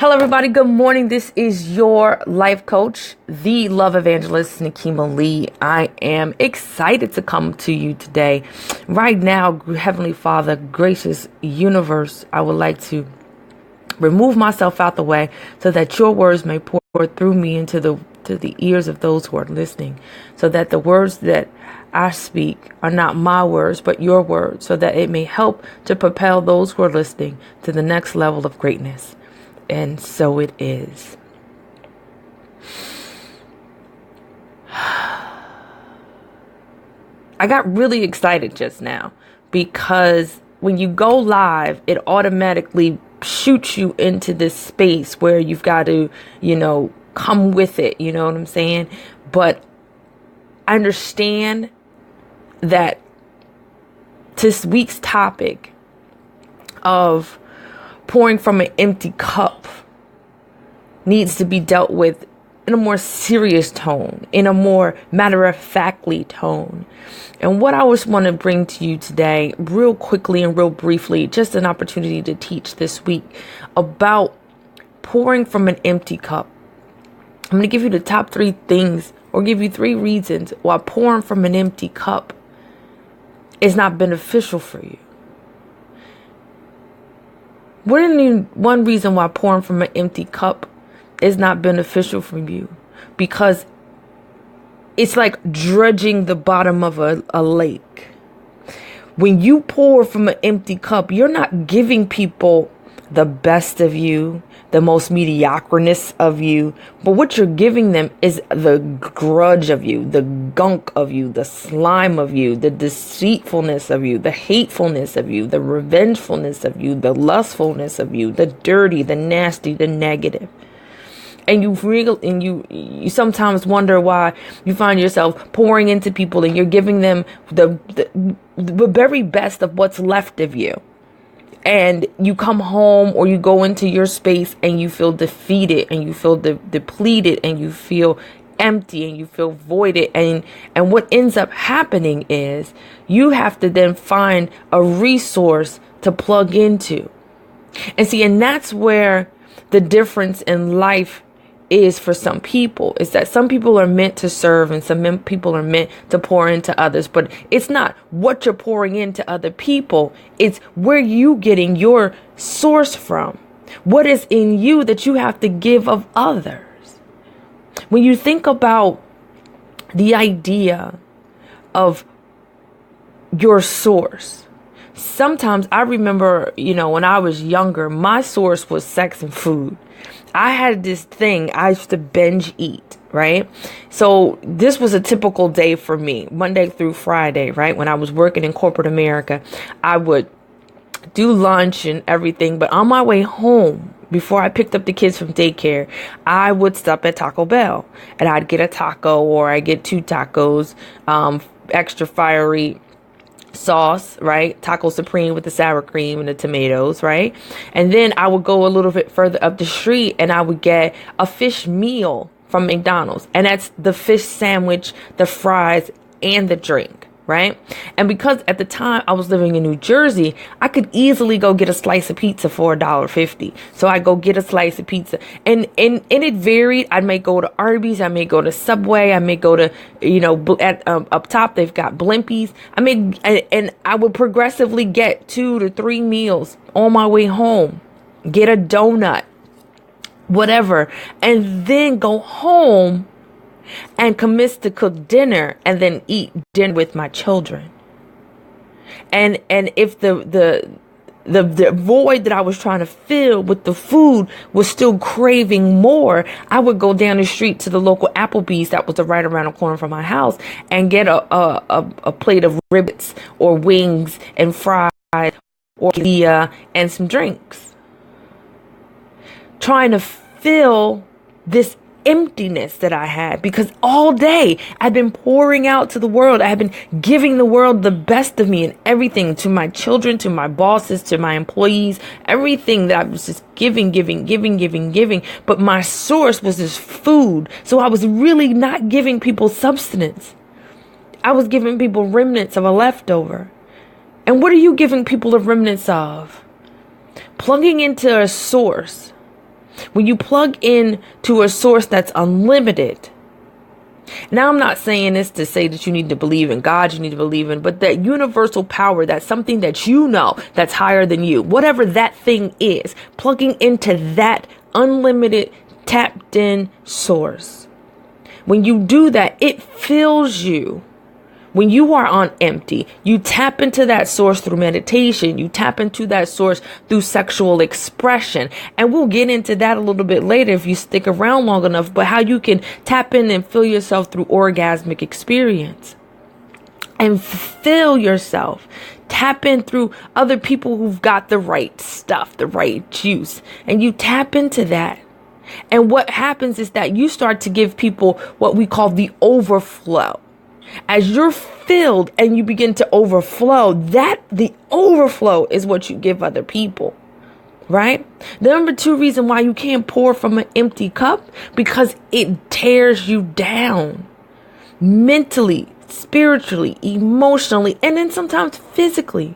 Hello, everybody. Good morning. This is your life coach, the love evangelist, Nikema Lee. I am excited to come to you today. Right now, Heavenly Father, gracious universe, I would like to remove myself out the way so that your words may pour through me into the ears of those who are listening, so that the words that I speak are not my words, but your words, so that it may help to propel those who are listening to the next level of greatness. And so it is. I got really excited just now because when you go live, it automatically shoots you into this space where you've got to, come with it. You know what I'm saying? But I understand that this week's topic of pouring from an empty cup needs to be dealt with in a more serious tone, in a more matter-of-factly tone. And what I just want to bring to you today, real quickly and real briefly, just an opportunity to teach this week about pouring from an empty cup. I'm going to give you the top 3 things, or give you 3 reasons why pouring from an empty cup is not beneficial for you. One reason why pouring from an empty cup is not beneficial for you, because it's like dredging the bottom of a lake. When you pour from an empty cup, you're not giving people the best of you, the most mediocreness of you, but what you're giving them is the grudge of you, the gunk of you, the slime of you, the deceitfulness of you, the hatefulness of you, the revengefulness of you, the lustfulness of you, the dirty, the nasty, the negative. And you sometimes wonder why you find yourself pouring into people and you're giving them the very best of what's left of you. And you come home or you go into your space and you feel defeated and you feel depleted and you feel empty and you feel voided. And what ends up happening is you have to then find a resource to plug into. And that's where the difference in life is for some people, is that some people are meant to serve and some people are meant to pour into others. But it's not what you're pouring into other people. It's where you getting your source from. What is in you that you have to give of others? When you think about the idea of your source, sometimes I remember, when I was younger, my source was sex and food. I had this thing, I used to binge eat, right? So this was a typical day for me, Monday through Friday, right? When I was working in corporate America, I would do lunch and everything. But on my way home, before I picked up the kids from daycare, I would stop at Taco Bell and I'd get a taco, or I'd get 2 tacos, extra fiery sauce, right? Taco Supreme with the sour cream and the tomatoes, right? And then I would go a little bit further up the street and I would get a fish meal from McDonald's. And that's the fish sandwich, the fries, and the drink, right? And because at the time I was living in New Jersey, I could easily go get a slice of pizza for $1.50. So I go get a slice of pizza, and it varied. I may go to Arby's, I may go to Subway, I may go to, at up top they've got Blimpies. And I would progressively get 2 to 3 meals on my way home, get a donut, whatever, and then go home and commence to cook dinner and then eat dinner with my children. And if the void that I was trying to fill with the food was still craving more, I would go down the street to the local Applebee's that was right around the corner from my house and get a plate of ribs or wings and fries or and some drinks, trying to fill this emptiness that I had, because all day I've been pouring out to the world. I have been giving the world the best of me and everything, to my children, to my bosses, to my employees, everything that I was just giving. But my source was this food. So I was really not giving people substance. I was giving people remnants of a leftover. And what are you giving people the remnants of? Plugging into a source When you plug in to a source that's unlimited. Now, I'm not saying this to say that you need to believe in God, you need to believe in, but that universal power, that's something that you know that's higher than you. Whatever that thing is, plugging into that unlimited, tapped in source. When you do that, it fills you. When you are on empty, you tap into that source through meditation. You tap into that source through sexual expression. And we'll get into that a little bit later if you stick around long enough, but how you can tap in and fill yourself through orgasmic experience. And fill yourself. Tap in through other people who've got the right stuff, the right juice. And you tap into that. And what happens is that you start to give people what we call the overflow. As you're filled and you begin to overflow, the overflow is what you give other people, right? The number 2 reason why you can't pour from an empty cup, because it tears you down mentally, spiritually, emotionally, and then sometimes physically.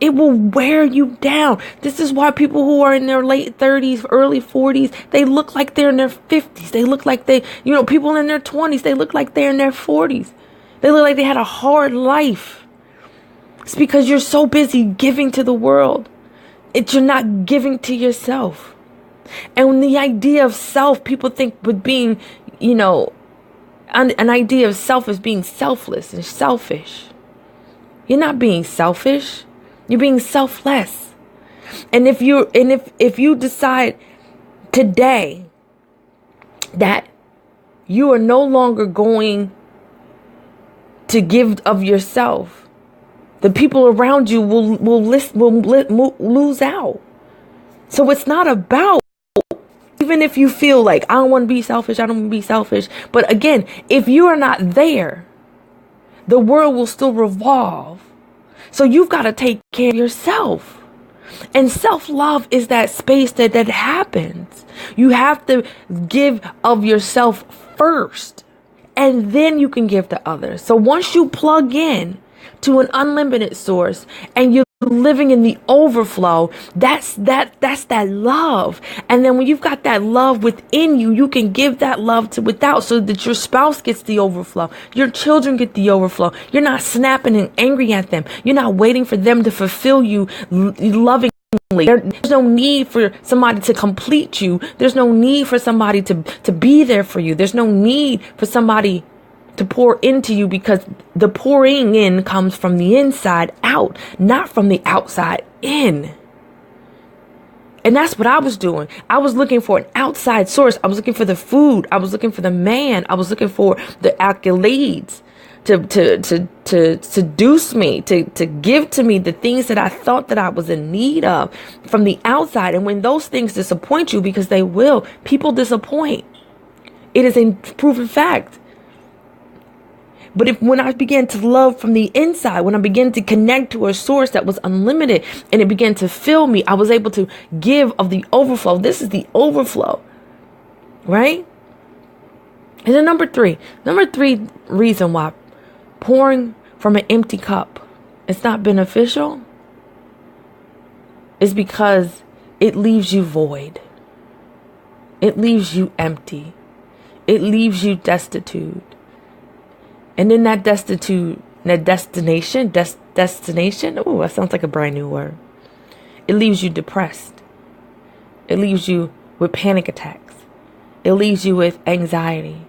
It will wear you down. This is why people who are in their late 30s, early 40s, they look like they're in their 50s. They look like people in their 20s, they look like they're in their 40s. They look like they had a hard life. It's because you're so busy giving to the world. You're not giving to yourself. And when the idea of self, people think with being, an idea of self as being selfless and selfish. You're not being selfish. You're being selfless. And if you decide today that you are no longer going to give of yourself, the people around you will lose out. So it's not about, even if you feel like, I don't want to be selfish, I don't want to be selfish. But again, if you are not there, the world will still revolve. So you've got to take care of yourself. And self-love is that space that happens. You have to give of yourself first. And then you can give to others. So once you plug in to an unlimited source and you're living in the overflow, that's that love. And then when you've got that love within you, you can give that love to without, so that your spouse gets the overflow. Your children get the overflow. You're not snapping and angry at them. You're not waiting for them to fulfill you loving. There's no need for somebody to complete you. There's no need for somebody to be there for you. There's no need for somebody to pour into you, because the pouring in comes from the inside out, not from the outside in. And that's what I was doing. I was looking for an outside source. I was looking for the food. I was looking for the man. I was looking for the accolades to seduce me, to give to me the things that I thought that I was in need of from the outside. And when those things disappoint you, because they will, people disappoint. It is a proven fact. But when I began to love from the inside, when I began to connect to a source that was unlimited and it began to fill me, I was able to give of the overflow. This is the overflow, right? And then number three reason why pouring from an empty cup is not beneficial is because it leaves you void. It leaves you empty. It leaves you destitute. And in that destination, oh, that sounds like a brand new word. It leaves you depressed. It leaves you with panic attacks. It leaves you with anxiety.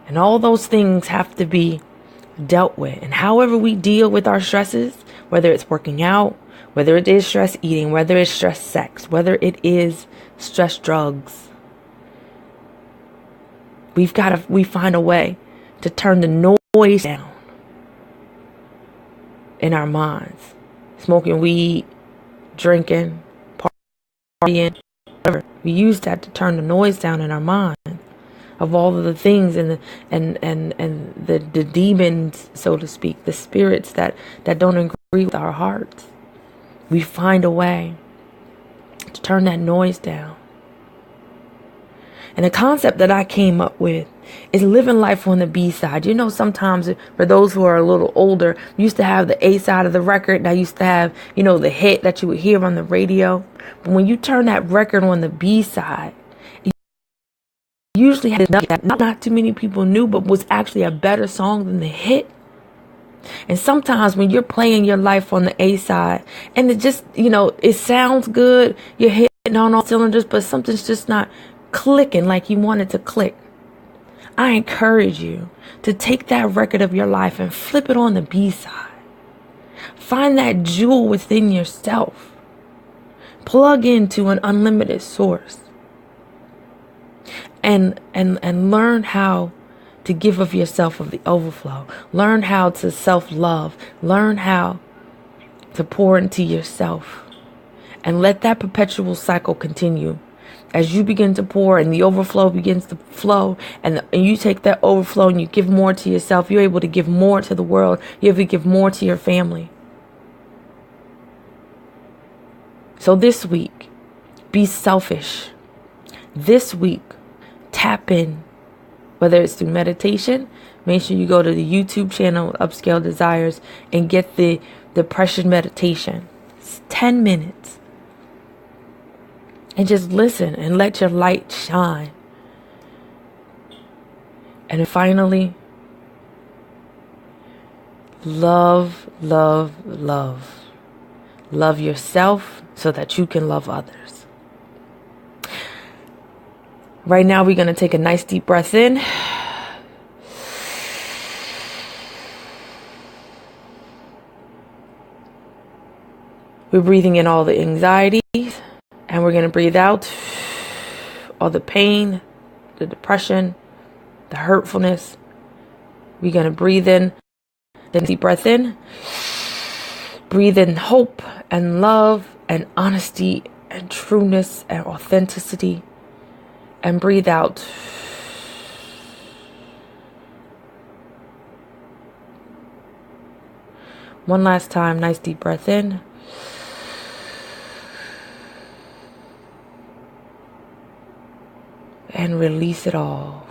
And all those things have to be dealt with. And however we deal with our stresses, whether it's working out, whether it is stress eating, whether it's stress sex, whether it is stress drugs, we find a way to turn the noise down in our minds. Smoking weed, drinking, partying, whatever. We use that to turn the noise down in our mind of all of the things and the demons, so to speak, the spirits that don't agree with our hearts. We find a way to turn that noise down. And the concept that I came up with is living life on the B side. You know, sometimes for those who are a little older, you used to have the A side of the record. That used to have, you know, the hit that you would hear on the radio. But when you turn that record on the B side, it usually had not too many people knew, but was actually a better song than the hit. And sometimes when you're playing your life on the A side and it just, you know, it sounds good, you're hitting on all cylinders, but something's just not clicking like you want it to click. I encourage you to take that record of your life and flip it on the B side. Find that jewel within yourself. Plug into an unlimited source. And learn how to give of yourself of the overflow. Learn how to self-love. Learn how to pour into yourself. And let that perpetual cycle continue. As you begin to pour and the overflow begins to flow, and you take that overflow and you give more to yourself, you're able to give more to the world. You're able to give more to your family. So this week, be selfish. This week, tap in. Whether it's through meditation, make sure you go to the YouTube channel, Upscale Desires, and get the depression meditation. It's 10 minutes. And just listen and let your light shine. And then finally, love, love, love. Love yourself so that you can love others. Right now, we're going to take a nice deep breath in. We're breathing in all the anxieties, and we're going to breathe out all the pain, the depression, the hurtfulness. We're going to breathe in, then deep breath in. Breathe in hope and love and honesty and trueness and authenticity. And breathe out. One last time, nice deep breath in. And release it all.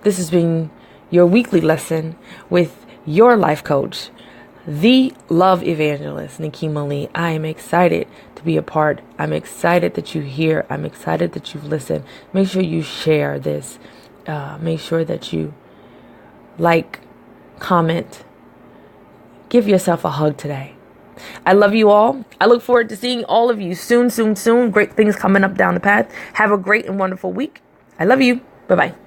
This has been your weekly lesson with your life coach, the love evangelist, Nikema Lee. I am excited to be a part. I'm excited that you're here. I'm excited that you've listened. Make sure you share this. Make sure that you like, comment. Give yourself a hug today. I love you all. I look forward to seeing all of you soon, soon, soon. Great things coming up down the path. Have a great and wonderful week. I love you. Bye-bye.